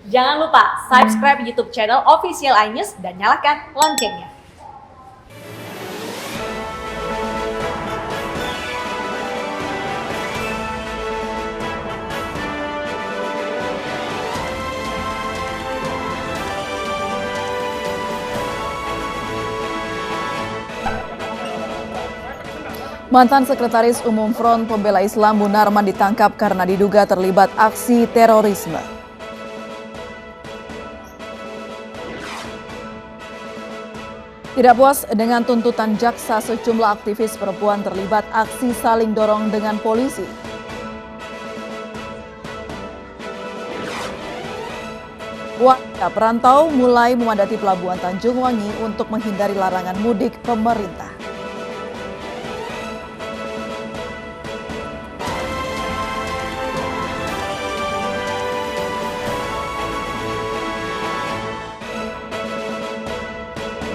Jangan lupa subscribe YouTube channel Official iNews dan nyalakan loncengnya. Mantan Sekretaris Umum Front Pembela Islam Munarman ditangkap karena diduga terlibat aksi terorisme. Tidak puas dengan tuntutan jaksa, sejumlah aktivis perempuan terlibat aksi saling dorong dengan polisi. Warga perantau mulai memadati Pelabuhan Tanjung Wangi untuk menghindari larangan mudik pemerintah.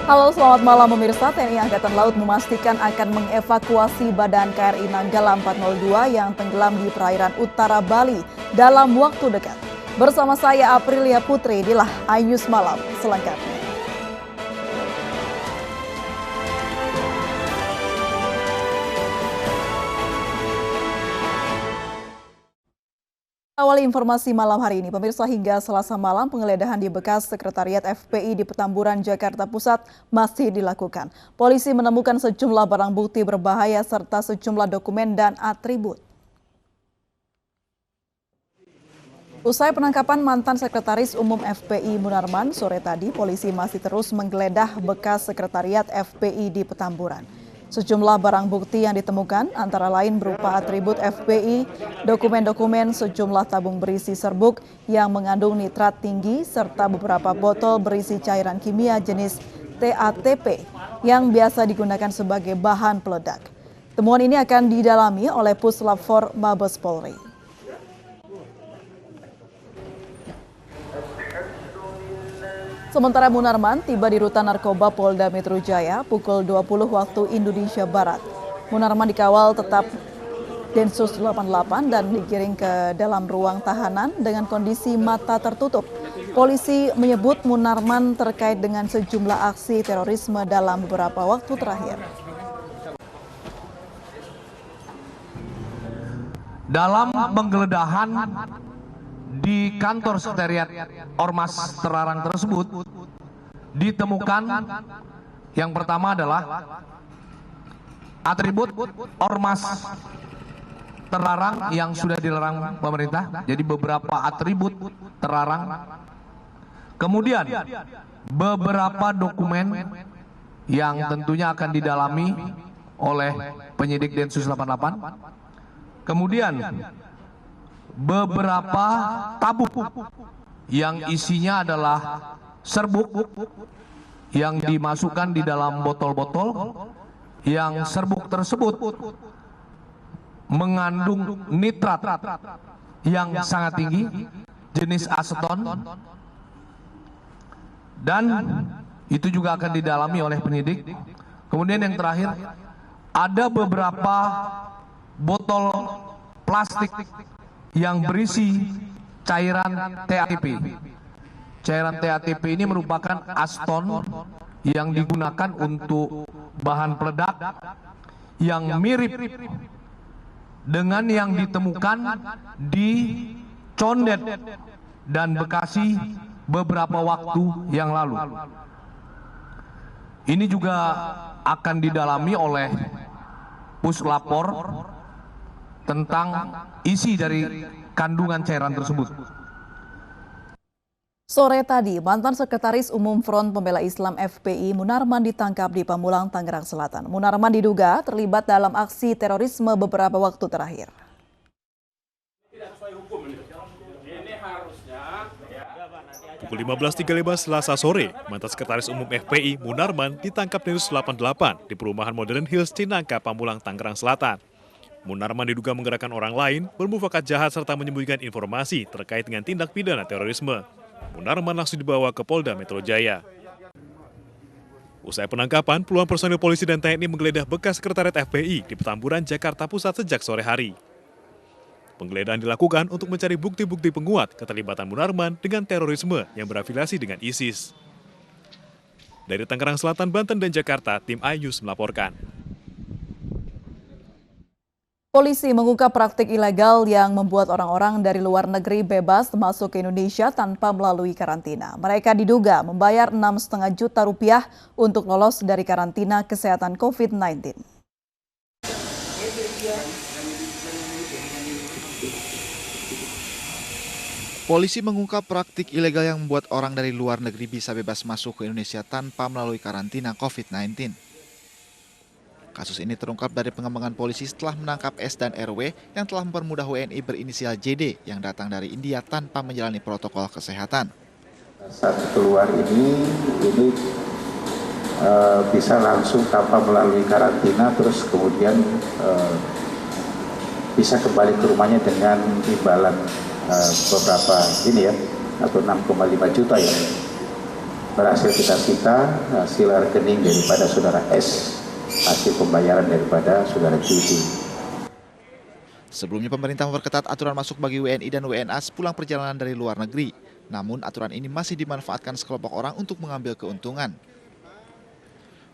Halo, selamat malam pemirsa. TNI Angkatan Laut memastikan akan mengevakuasi badan KRI Nanggala 402 yang tenggelam di perairan utara Bali dalam waktu dekat. Bersama saya Aprilia Putri, inilah iNews Malam selengkapnya. Awal informasi malam hari ini, pemirsa, hingga Selasa malam penggeledahan di bekas Sekretariat FPI di Petamburan, Jakarta Pusat masih dilakukan. Polisi menemukan sejumlah barang bukti berbahaya serta sejumlah dokumen dan atribut. Usai penangkapan mantan Sekretaris Umum FPI Munarman sore tadi, polisi masih terus menggeledah bekas Sekretariat FPI di Petamburan. Sejumlah barang bukti yang ditemukan antara lain berupa atribut FPI, dokumen-dokumen, sejumlah tabung berisi serbuk yang mengandung nitrat tinggi, serta beberapa botol berisi cairan kimia jenis TATP yang biasa digunakan sebagai bahan peledak. Temuan ini akan didalami oleh Puslap 4 Mabes Polri. Sementara Munarman tiba di rutan narkoba Polda Metro Jaya pukul 20 waktu Indonesia Barat. Munarman dikawal tetap Densus 88 dan digiring ke dalam ruang tahanan dengan kondisi mata tertutup. Polisi menyebut Munarman terkait dengan sejumlah aksi terorisme dalam beberapa waktu terakhir. Dalam penggeledahan di kantor sekretariat Ormas terlarang tersebut ditemukan yang pertama adalah atribut Ormas terlarang yang sudah dilarang pemerintah, jadi beberapa atribut terlarang. Kemudian beberapa dokumen yang tentunya akan didalami oleh penyidik Densus 88. Kemudian beberapa tabung yang isinya adalah serbuk yang dimasukkan di dalam botol-botol, yang serbuk tersebut mengandung nitrat yang sangat tinggi jenis aseton, dan itu juga akan didalami oleh penyidik. Kemudian yang terakhir ada beberapa botol plastik yang berisi cairan TATP. Cairan TATP ini merupakan aston yang digunakan untuk bahan peledak yang mirip dengan yang ditemukan di Condet dan Bekasi beberapa waktu yang lalu. Ini juga akan didalami oleh Puslapor tentang isi dari kandungan cairan tersebut. Sore tadi, mantan Sekretaris Umum Front Pembela Islam FPI Munarman ditangkap di Pamulang, Tangerang Selatan. Munarman diduga terlibat dalam aksi terorisme beberapa waktu terakhir. Pukul 15.35 Selasa sore, mantan Sekretaris Umum FPI Munarman ditangkap Densus 88 di perumahan Modern Hills, Cinangka, Pamulang, Tangerang Selatan. Munarman diduga menggerakkan orang lain, bermufakat jahat serta menyembunyikan informasi terkait dengan tindak pidana terorisme. Munarman langsung dibawa ke Polda Metro Jaya. Usai penangkapan, puluhan personil polisi dan TNI menggeledah bekas Sekretariat FPI di Petamburan, Jakarta Pusat sejak sore hari. Penggeledahan dilakukan untuk mencari bukti-bukti penguat keterlibatan Munarman dengan terorisme yang berafiliasi dengan ISIS. Dari Tangerang Selatan, Banten, dan Jakarta, tim iNews melaporkan. Polisi mengungkap praktik ilegal yang membuat orang-orang dari luar negeri bebas masuk ke Indonesia tanpa melalui karantina. Mereka diduga membayar 6,5 juta rupiah untuk lolos dari karantina kesehatan COVID-19. Polisi mengungkap praktik ilegal yang membuat orang dari luar negeri bisa bebas masuk ke Indonesia tanpa melalui karantina COVID-19. Kasus ini terungkap dari pengembangan polisi setelah menangkap S dan RW yang telah mempermudah WNI berinisial JD yang datang dari India tanpa menjalani protokol kesehatan. Saat keluar ini bisa langsung tanpa melalui karantina, terus kemudian bisa kembali ke rumahnya dengan imbalan beberapa atau 6,5 juta ya. Berhasil kita sita hasil rekening daripada saudara S, hasil pembayaran daripada saudara JD. Sebelumnya pemerintah memperketat aturan masuk bagi WNI dan WNA sepulang perjalanan dari luar negeri. Namun aturan ini masih dimanfaatkan sekelompok orang untuk mengambil keuntungan.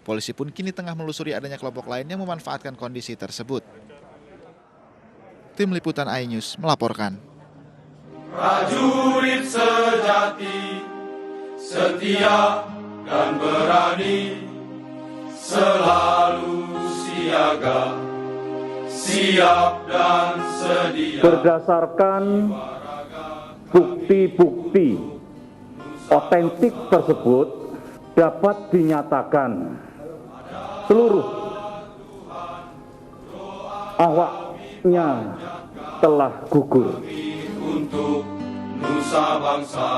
Polisi pun kini tengah menelusuri adanya kelompok lain yang memanfaatkan kondisi tersebut. Tim Liputan iNews melaporkan. Prajurit sejati, setia dan berani, selalu siaga, siap dan sedia. Berdasarkan bukti-bukti otentik tersebut dapat dinyatakan seluruh awaknya telah gugur. Untuk nusa bangsa.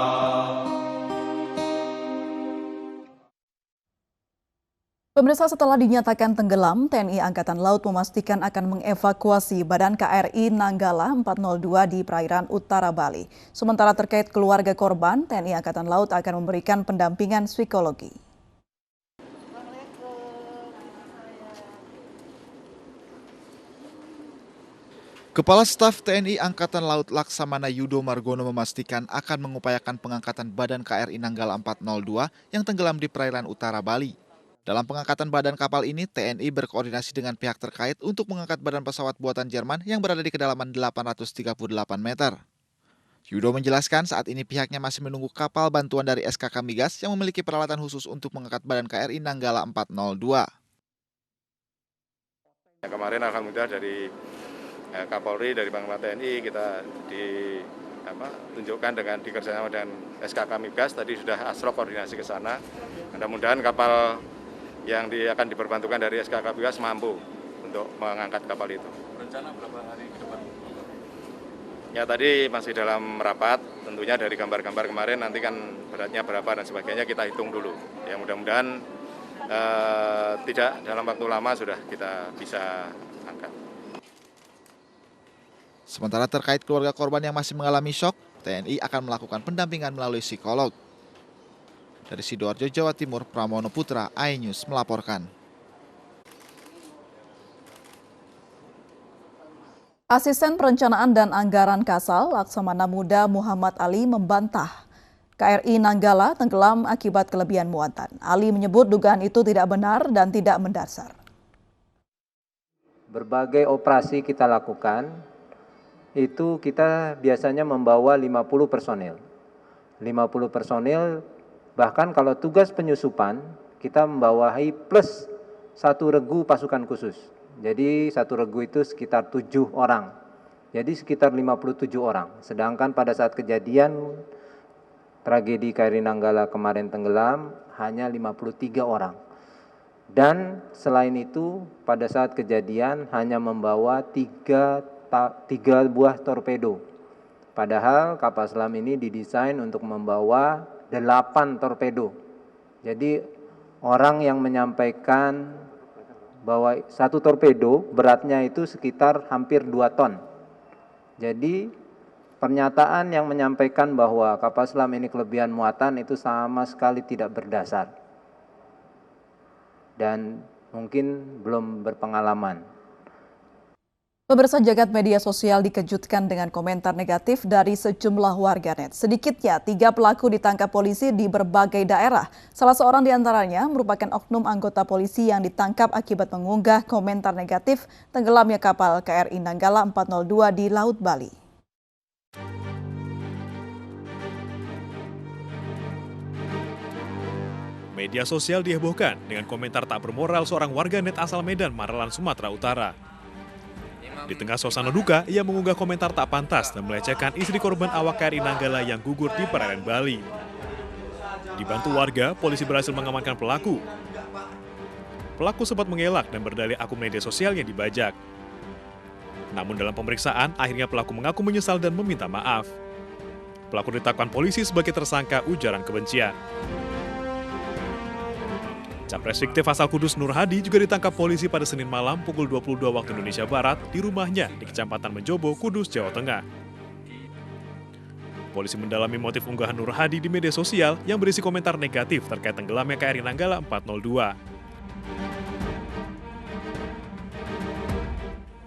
Pemirsa, setelah dinyatakan tenggelam, TNI Angkatan Laut memastikan akan mengevakuasi badan KRI Nanggala 402 di perairan utara Bali. Sementara terkait keluarga korban, TNI Angkatan Laut akan memberikan pendampingan psikologi. Kepala Staf TNI Angkatan Laut Laksamana Yudo Margono memastikan akan mengupayakan pengangkatan badan KRI Nanggala 402 yang tenggelam di perairan utara Bali. Dalam pengangkatan badan kapal ini, TNI berkoordinasi dengan pihak terkait untuk mengangkat badan pesawat buatan Jerman yang berada di kedalaman 838 meter. Yudo menjelaskan saat ini pihaknya masih menunggu kapal bantuan dari SKK Migas yang memiliki peralatan khusus untuk mengangkat badan KRI Nanggala 402. Kemarin alhamdulillah dari Kapolri, dari Panglima TNI kita tunjukkan dengan dikerjasama dengan SKK Migas, tadi sudah asrok koordinasi ke sana. Mudah-mudahan kapal yang akan diperbantukan dari SKK Migas mampu untuk mengangkat kapal itu. Rencana berapa hari ke depan? Ya tadi masih dalam rapat, tentunya dari gambar-gambar kemarin nanti kan beratnya berapa dan sebagainya kita hitung dulu. Ya mudah-mudahan tidak dalam waktu lama sudah kita bisa angkat. Sementara terkait keluarga korban yang masih mengalami syok, TNI akan melakukan pendampingan melalui psikolog. Dari Sidoarjo, Jawa Timur, Pramono Putra, iNews melaporkan. Asisten Perencanaan dan Anggaran Kasal, Laksamana Muda Muhammad Ali membantah KRI Nanggala tenggelam akibat kelebihan muatan. Ali menyebut dugaan itu tidak benar dan tidak mendasar. Berbagai operasi kita lakukan, itu kita biasanya membawa 50 personil. 50 personil, bahkan kalau tugas penyusupan, kita membawahi plus 1 regu pasukan khusus. Jadi 1 regu itu sekitar 7 orang. Jadi sekitar 57 orang. Sedangkan pada saat kejadian tragedi KRI Nanggala kemarin tenggelam, hanya 53 orang. Dan selain itu, pada saat kejadian hanya membawa 3 buah torpedo. Padahal kapal selam ini didesain untuk membawa 8 torpedo. Jadi orang yang menyampaikan bahwa 1 torpedo beratnya itu sekitar hampir 2 ton. Jadi pernyataan yang menyampaikan bahwa kapal selam ini kelebihan muatan itu sama sekali tidak berdasar. Dan mungkin belum berpengalaman. Pemirsa, jagat media sosial dikejutkan dengan komentar negatif dari sejumlah warganet. Sedikitnya 3 pelaku ditangkap polisi di berbagai daerah. Salah seorang diantaranya merupakan oknum anggota polisi yang ditangkap akibat mengunggah komentar negatif tenggelamnya kapal KRI Nanggala 402 di Laut Bali. Media sosial dihebohkan dengan komentar tak bermoral seorang warganet asal Medan, Marelan, Sumatera Utara. Di tengah suasana duka, ia mengunggah komentar tak pantas dan melecehkan istri korban awak KRI Nanggala yang gugur di perairan Bali. Dibantu warga, polisi berhasil mengamankan pelaku. Pelaku sempat mengelak dan berdalih akun media sosialnya dibajak. Namun dalam pemeriksaan, akhirnya pelaku mengaku menyesal dan meminta maaf. Pelaku ditetapkan polisi sebagai tersangka ujaran kebencian. Capres fiktif asal Kudus Nur Hadi juga ditangkap polisi pada Senin malam pukul 22 waktu Indonesia Barat di rumahnya di Kecamatan Menjobo, Kudus, Jawa Tengah. Polisi mendalami motif unggahan Nur Hadi di media sosial yang berisi komentar negatif terkait tenggelamnya KRI Nanggala 402.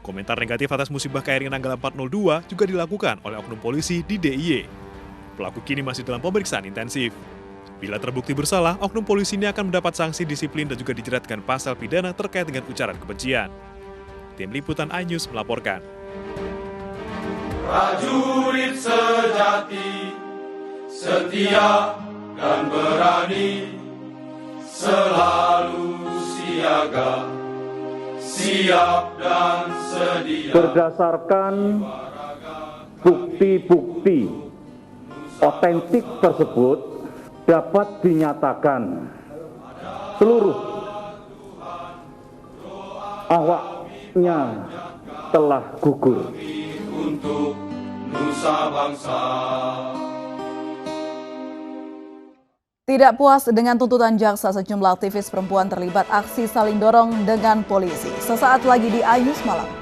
Komentar negatif atas musibah KRI Nanggala 402 juga dilakukan oleh oknum polisi di DIY. Pelaku kini masih dalam pemeriksaan intensif. Bila terbukti bersalah, oknum polisi ini akan mendapat sanksi disiplin dan juga dijerat dengan pasal pidana terkait dengan ujaran kebencian. Tim Liputan iNews melaporkan. Prajurit sejati, setia dan berani, selalu siaga, siap dan sedia. Berdasarkan bukti-bukti otentik tersebut, dapat dinyatakan seluruh awaknya telah gugur. Untuk nusa bangsa. Tidak puas dengan tuntutan jaksa, sejumlah aktivis perempuan terlibat aksi saling dorong dengan polisi. Sesaat lagi di iNews Malam.